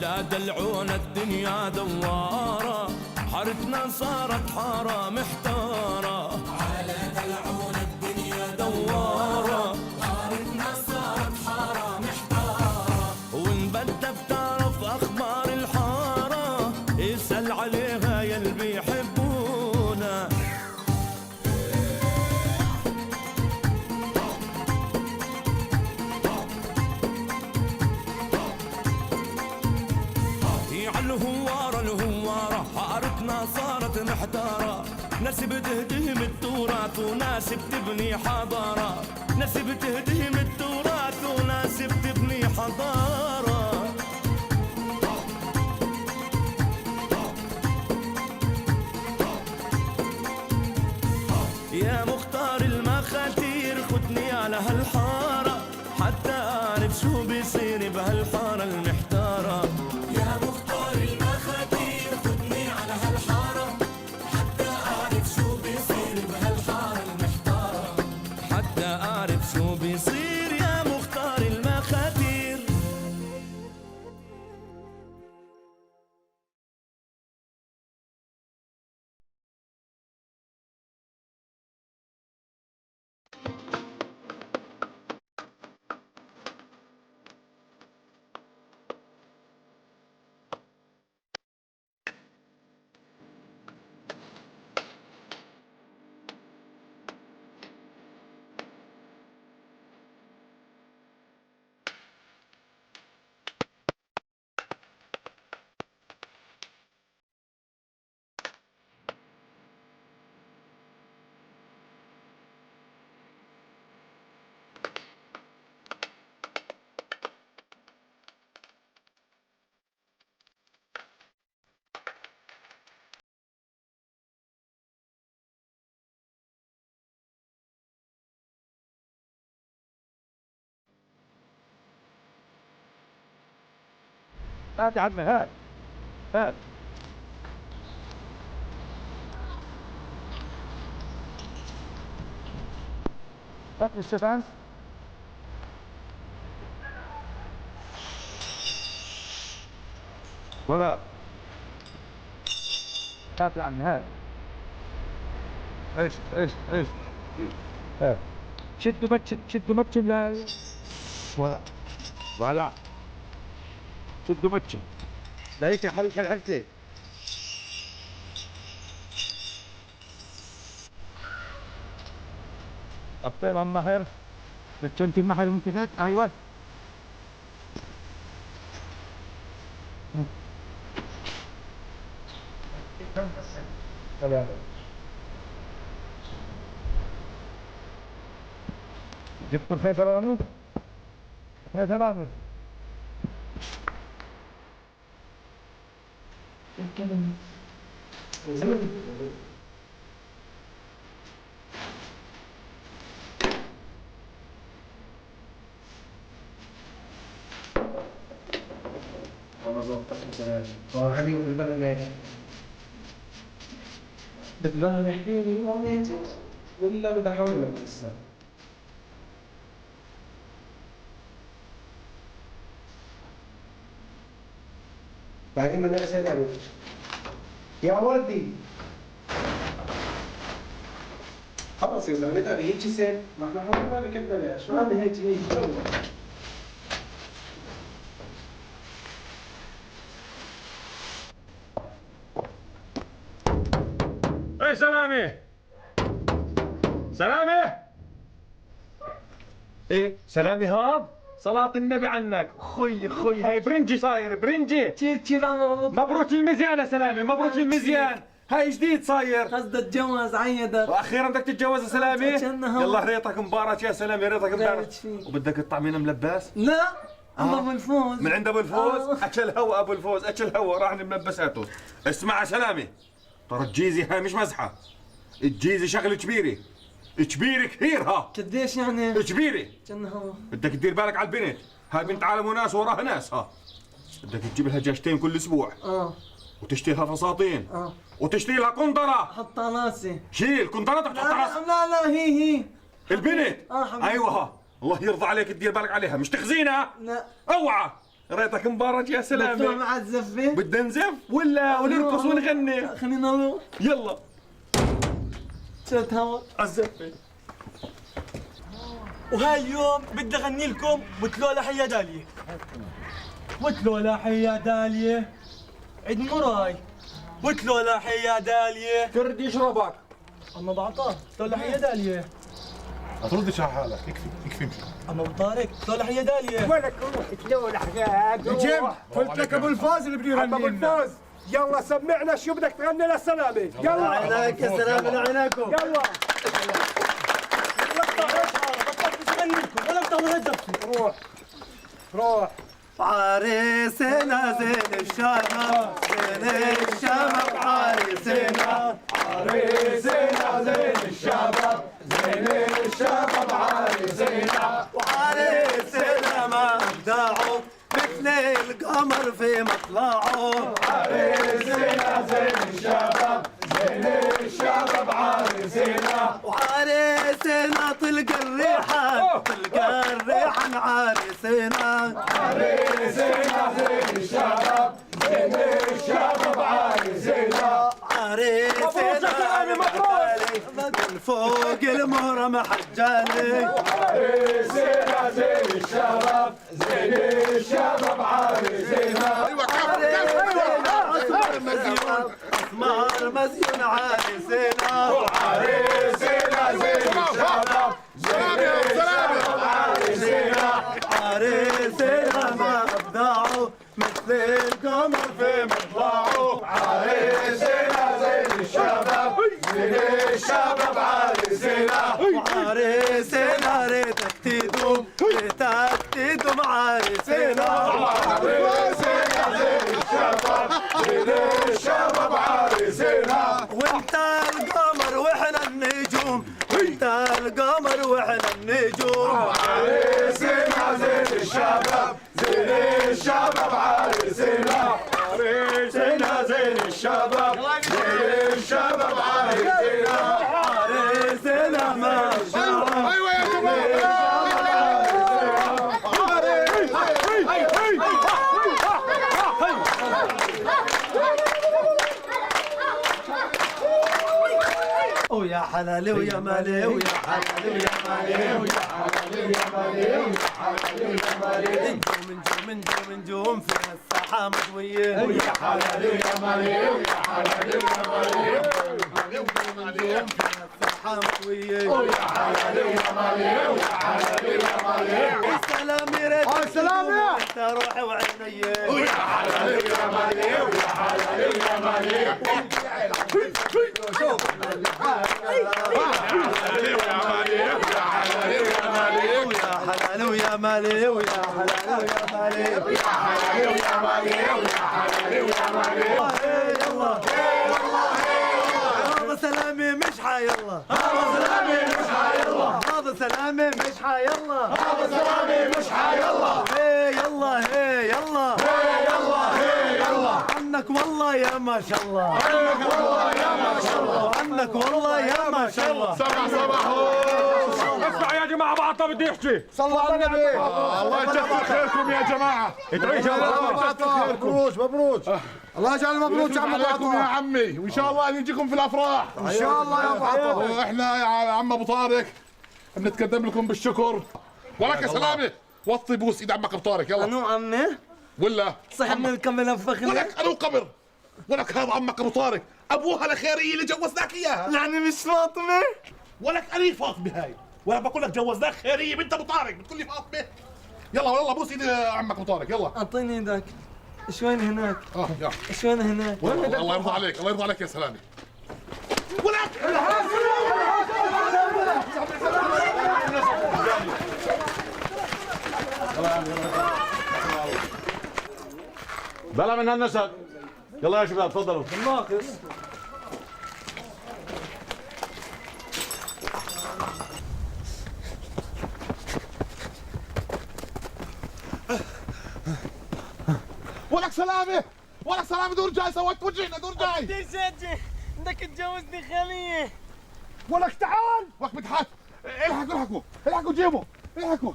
على دلعون الدنيا دوارة، حارتنا صارت حارة محتارة. على دلعون الدنيا دوارة، حارتنا صارت حارة محتارة. وإن بدك تعرف أخبار الحارة، اسأل عليها يلي يحبونا. الهوارة حارتنا صارت محتارة. ناس بتهدم التراث وناس بتبني حضارة، ناس بتهدم التراث وناس بتبني حضارة. يا مختار المخاتير خدني على هالحارة، حتى أعرف شو بيصير بهالحارة المحتارة. يا مختار المخاتير خدني على هالحارة، حتى أعرف شو بيصير بهالحارة المحتارة. حتى أعرف شو بيصير يا مختار المخاتير. هات يا عمي هات هات. هات الشيطان. ولا هات يا عمي هات. ايش هات. شد متشن لا ولا شد متشن لا هيك حركة الحركة. أبطال النهر بتشنت النهر ممكن أيوة. جبت الخيط الآن خيط الآن حبيبي البلد بالله يحكيني ولا بدي احاول لك لسه. بعدين بدنا نسأل يا ولدي خلص يا زلمه نتقل هيك سن ما احنا حضرنا لك ببلاش ما عندي هيك ايه سلامة سلامة ايه سلامة هاب صلاة النبي عنك خي هاي برنجي صاير برنجي كثير مبروك المزيان يا سلامة مبروك المزيان هاي جديد صاير قصد اتجوز عيدك واخيرا بدك تتجوز يا سلامة يلا ريتك مبارك يا سلامة ريتك مبارك وبدك الطعمين ملبس لا ابو الفوز من عند ابو الفوز اكل هوا ابو الفوز اكل هوا راح ملبساته اسمع يا سلامة ترى الجيزة هاي مش مزحة الجيزة شغلة كبيرة كبيرة كثير ها قديش يعني؟ كبيرة كأنها بدك تدير بالك على البنت هاي بنت عالم وناس وراها ناس ها بدك تجيب لها دجاجتين كل اسبوع وتشتري لها فساطين وتشتري لها قنطرة حط راسي شيل قنطرة تحط راسك لا هي البنت حبيبي ايوه ها الله يرضى عليك تدير بالك عليها مش تخزينها لا اوعى ريتك مبارك يا بتروح سلامة. مع الزفة؟ بدنا نزف ولا ونرقص ونغني؟ خلينا نروح. يلا شرت هوا. عالزفة. وهاي اليوم بدي اغني لكم وتلولا حيا دالية. وتلولا حيا دالية عيد موراي. وتلولا حيا دالية فرد يشربك. اما بعطاه تلولا حيا دالية. ما تردش على حالك، يكفي امشي. اما ابو طارق تلولا حيا دالية. ولك روح تلون حاجات. نجم قلت لك ابو الفوز اللي بده يغني ابو الفوز. يلا سمعنا شو بدك تغني للسلامة. يلا عيناك يا سلام من عيناكم. يلا بطلت اغني لكم ولا بتعملوا الزفة. روح روح. عريسنا زين الشباب زين الشباب عريسنا. عريسنا زين الشباب زين الشباب عريسنا. وعريسنا ما ابدعوا مثل القمر في مطلعه. عريسنا زين الشباب زين الشباب عريسنا. وعريسنا تلقى الريحة تلقى الريحة عريسنا. عريسنا زين الشباب زين الشباب عريسنا. عريسنا من فوق المهرة محجالي. عريسنا زين الشباب زين الشباب عريسنا. أسمار مزيون عريسنا. عريسنا زين الشباب زين الشباب عريسنا. عريسنا ما أبدعوا مثل القمر في مطلعه. عريسنا زين الشباب زين الشباب عريسنا. وعريسنا ريتك تدوم ريتك تدوم عريسنا. عريسنا زين الشباب زين الشباب عريسنا. وانت القمر واحنا النجوم. وانت القمر واحنا النجوم. عريسنا زين الشباب زين الشباب عريسنا. عريسنا زين الشباب زين الشباب عريسنا. عريسنا ما شاء. ايوه يا جماعه. ويا حلالي ويا مالي ويا حلالي ويا مالي ويا حلالي ويا مالي ويا حلالي ويا مالي. نجوم نجوم في الساحة مدوية. ويا حلالي ويا مالي ويا حلالي ويا مالي. نجوم في الساحة مدوية. ويا حلالي ويا مالي ويا حلالي ويا مالي. السلام يا السلام يا انت روحي وعيني. ويا حلالي ويا مالي ويا حلالي ويا مالي. ويا حلالي ويا مالي ويا حلالي ويا مالي. ويا حلالي ويا مالي ويا حلالي ويا مالي. يلا هذا سلامي مش حيلا. هذا سلامي مش حيلا. هذا سلامي مش حيلا. هذا سلامي مش حيلا. هي يلا هي يلا هي يلا هي يلا. عنك والله يا ما شاء الله. عنك والله يا ما شاء الله. عنك والله يا ما شاء الله. اسمع يا جماعة بعطى بدي يحكي. صلوا على النبي. الله يجزي خيركم يا جماعه. تعيش مبروك مبروك. الله يجعل مبروك يا عم ابو عليكم يا عطا. عمي، وان شاء الله نجيكم في الافراح. ان شاء الله يا ابو عطا. واحنا يا عم ابو طارق بنتقدم لكم بالشكر. ولك يا سلامه وطي بوس ايد عمك ابو طارق يلا. انو عمي ولا صحن الكاميرا فخلي. ولك انا وقبر. ولك هذا عمك ابو طارق ابوها الخيريه اللي جوزناك اياها. يعني مش فاطمه. ولك انا فاطمه هاي. وانا بقول لك جوزناك خيريه بنت ابو طارق بتقول لي فاطمه. يلا يلا بوس ايد عمك ابو طارق يلا. اعطيني ايدك. شوين هناك يلا. شوين هناك. الله يرضى عليك الله يرضى عليك يا سلامه. ولك بلا من هالنسق. يلا يا شباب تفضلوا. ناقص. ولك سلامه ولك سلامه دور جاي سويت وجهنا دور جاي. ديرجاتي بدك تجوزني خالية. ولك تعال ولك مدحت الحقوا جيبوا الحقوا.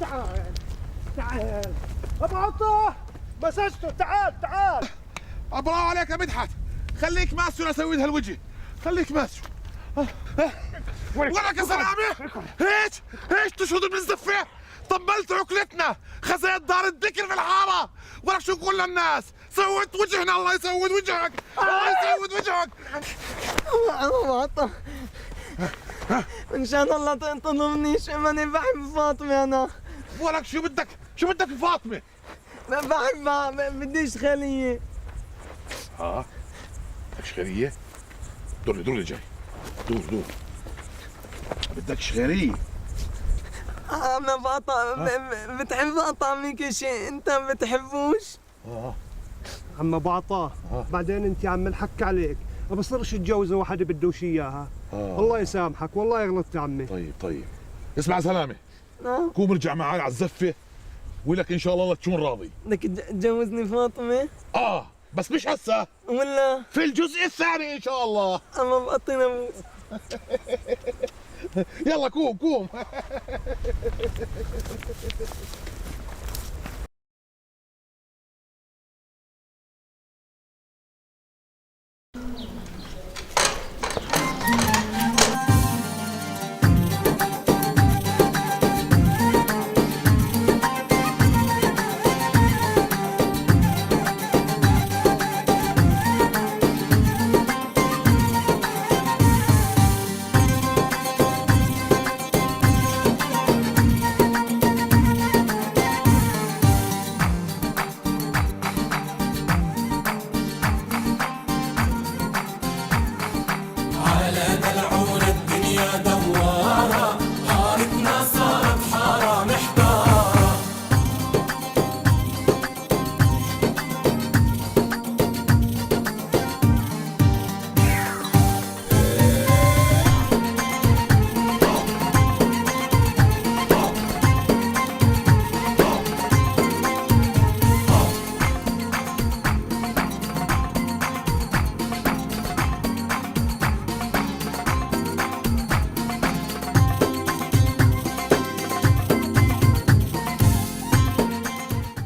تعال ابو عطه مسجته، تعال تعال. برافو عليك يا مدحت، خليك ماسو لاسوي لها الوجه، خليك ماسو. ولك يا سلامه، هيك تشهدوا بالزفه؟ طبلت عقلتنا، خزيت دار الذكر في الحاره، ولك شو نقول للناس؟ سويت وجهنا، الله يسود وجهك، الله يسود وجهك. ابو عطا ان شاء الله تظلمنيش، ماني بحب فاطمه انا. ولك شو بدك في فاطمه؟ بحبها، بديش خليه. بدكش خيريه؟ دور اللي جاي، دور. بدكش خيريه؟ انا بقطع، بتحب اقطع منك شيء انت ما بتحبوش؟ عم ابو عطاه بعدين انت عم الحك عليك، ما بصيرش تتجوز واحد بدوش اياها. الله يسامحك، والله غلطت يا عمي. طيب اسمع سلامه، قوم ارجع معي على الزفه، ولك ان شاء الله تكون راضي. بدك تجوزني فاطمه؟ بس مش هسه، ولا في الجزء الثاني ان شاء الله. اما بقطي ناموس. يلا قوم.